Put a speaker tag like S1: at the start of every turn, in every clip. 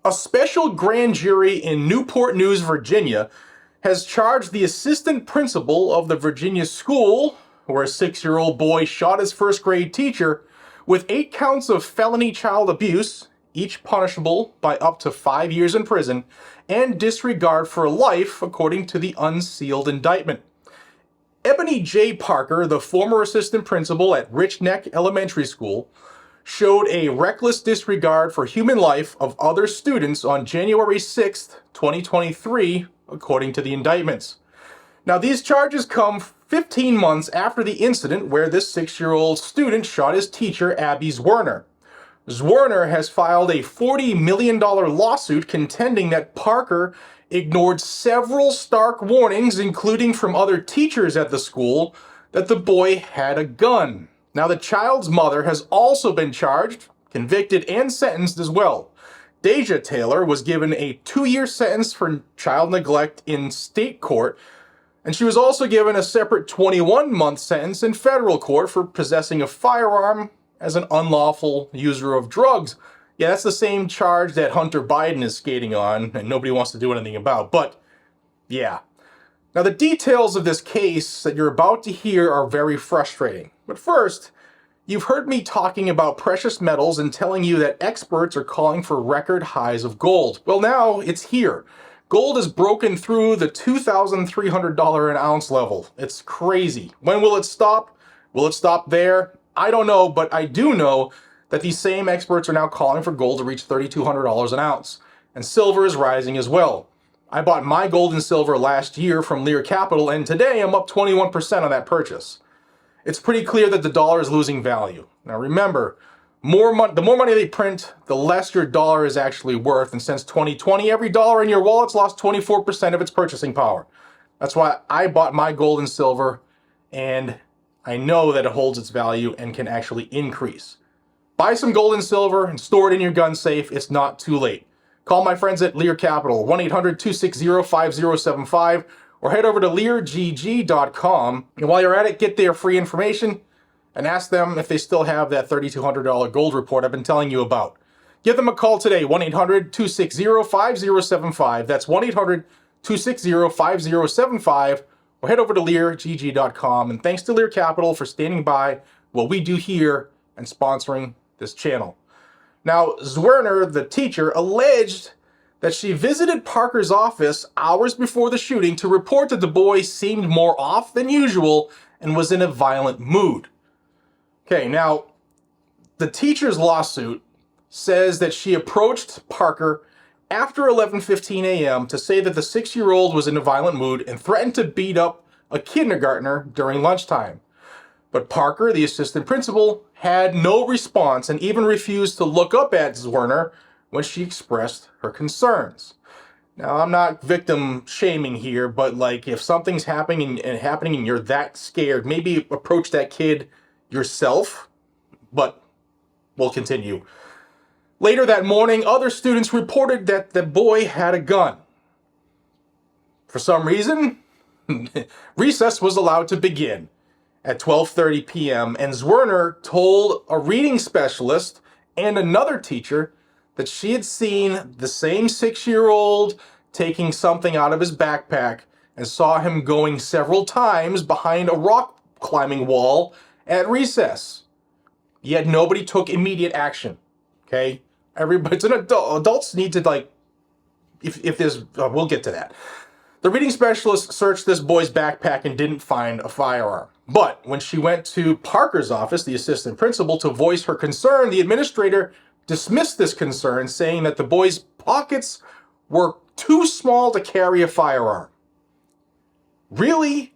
S1: A special grand jury in Newport News, Virginia, has charged the assistant principal of the Virginia school, where a 6-year-old boy shot his first grade teacher, with 8 counts of felony child abuse, each punishable by up to 5 years in prison, and disregard for life, according to the unsealed indictment. Ebony J. Parker, the former assistant principal at Rich Neck Elementary School, showed a reckless disregard for human life of other students on January 6, 2023, according to the indictments. Now, these charges come 15 months after the incident where this 6-year-old student shot his teacher, Abby Zwerner. Zwerner has filed a $40 million lawsuit contending that Parker ignored several stark warnings, including from other teachers at the school, that the boy had a gun. Now, the child's mother has also been charged, convicted, and sentenced as well. Deja Taylor was given a 2-year sentence for child neglect in state court, and she was also given a separate 21-month sentence in federal court for possessing a firearm as an unlawful user of drugs. Yeah, that's the same charge that Hunter Biden is skating on, and nobody wants to do anything about. But, yeah. Now, the details of this case that you're about to hear are very frustrating. But first, you've heard me talking about precious metals and telling you that experts are calling for record highs of gold. Well, now it's here. Gold has broken through the $2,300 an ounce level. It's crazy. When will it stop? Will it stop there? I don't know, but I do know that these same experts are now calling for gold to reach $3,200 an ounce. And silver is rising as well. I bought my gold and silver last year from Lear Capital, and today I'm up 21% on that purchase. It's pretty clear that the dollar is losing value. Now remember, the more money they print, the less your dollar is actually worth. And since 2020, every dollar in your wallet's lost 24% of its purchasing power. That's why I bought my gold and silver, and I know that it holds its value and can actually increase. Buy some gold and silver and store it in your gun safe. It's not too late. Call my friends at Lear Capital, 1-800-260-5075, or head over to LearGG.com. And while you're at it, get their free information and ask them if they still have that $3,200 gold report I've been telling you about. Give them a call today, 1-800-260-5075. That's 1-800-260-5075, or head over to LearGG.com. And thanks to Lear Capital for standing by what we do here and sponsoring this channel. Now, Zwerner, the teacher, alleged that she visited Parker's office hours before the shooting to report that the boy seemed more off than usual and was in a violent mood. Okay, now, the teacher's lawsuit says that she approached Parker after 11:15 a.m. to say that the 6-year-old was in a violent mood and threatened to beat up a kindergartner during lunchtime. But Parker, the assistant principal, had no response and even refused to look up at Zwerner when she expressed her concerns. Now, I'm not victim shaming here, but like if something's happening and you're that scared, maybe approach that kid yourself. But we'll continue. Later that morning, other students reported that the boy had a gun. For some reason, recess was allowed to begin at 12:30 p.m., and Zwerner told a reading specialist and another teacher that she had seen the same 6-year-old taking something out of his backpack and saw him going several times behind a rock climbing wall at recess. Yet nobody took immediate action. Okay? Everybody's an adult. Adults need to, if there's, we'll get to that. The reading specialist searched this boy's backpack and didn't find a firearm. But when she went to Parker's office, the assistant principal, to voice her concern, the administrator dismissed this concern, saying that the boy's pockets were too small to carry a firearm. Really?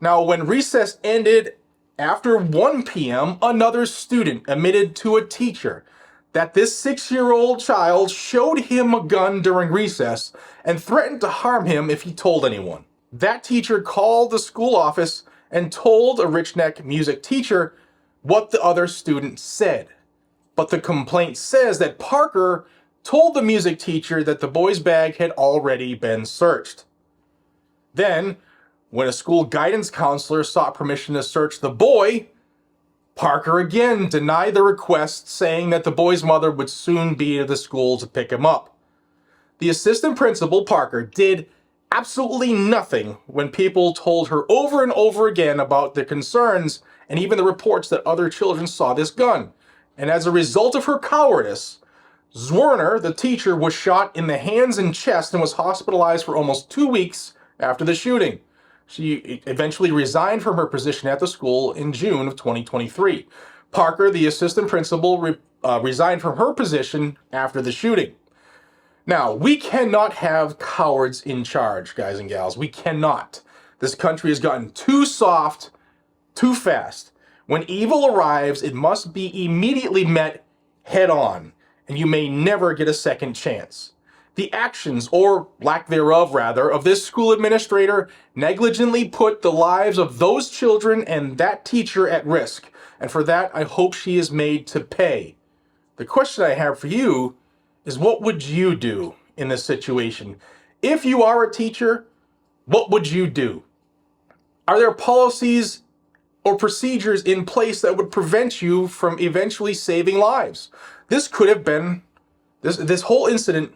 S1: Now, when recess ended after 1 p.m., another student admitted to a teacher that this 6-year-old child showed him a gun during recess and threatened to harm him if he told anyone. That teacher called the school office and told a Rich Neck music teacher what the other student said. But the complaint says that Parker told the music teacher that the boy's bag had already been searched. Then, when a school guidance counselor sought permission to search the boy, Parker again denied the request, saying that the boy's mother would soon be at the school to pick him up. The assistant principal, Parker, did absolutely nothing when people told her over and over again about the concerns and even the reports that other children saw this gun. And as a result of her cowardice, Zwerner, the teacher, was shot in the hands and chest and was hospitalized for almost 2 weeks after the shooting. She eventually resigned from her position at the school in June of 2023. Parker, the assistant principal, resigned from her position after the shooting. Now, we cannot have cowards in charge, guys and gals. We cannot. This country has gotten too soft, too fast. When evil arrives, it must be immediately met head on, and you may never get a second chance. The actions, or lack thereof rather, of this school administrator negligently put the lives of those children and that teacher at risk, and for that I hope she is made to pay. The question I have for you is, what would you do in this situation? If you are a teacher, what would you do? Are there policies or procedures in place that would prevent you from eventually saving lives? This could have been, this whole incident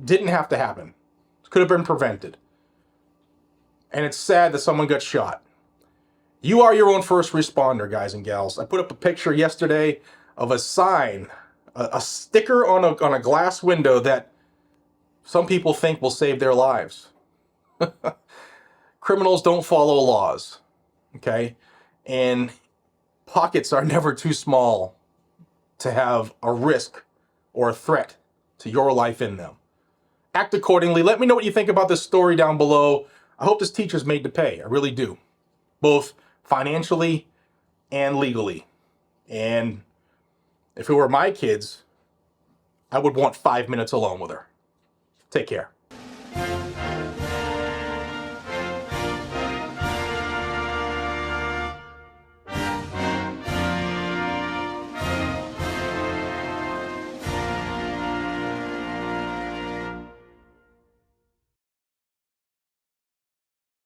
S1: didn't have to happen. It could have been prevented. And it's sad that someone got shot. You are your own first responder, guys and gals. I put up a picture yesterday of a sign, a sticker on a glass window that some people think will save their lives. Criminals don't follow laws, okay? And pockets are never too small to have a risk or a threat to your life in them. Act accordingly. Let me know what you think about this story down below. I hope this teacher's made to pay. I really do. Both financially and legally. And if it were my kids, I would want 5 minutes alone with her. Take care.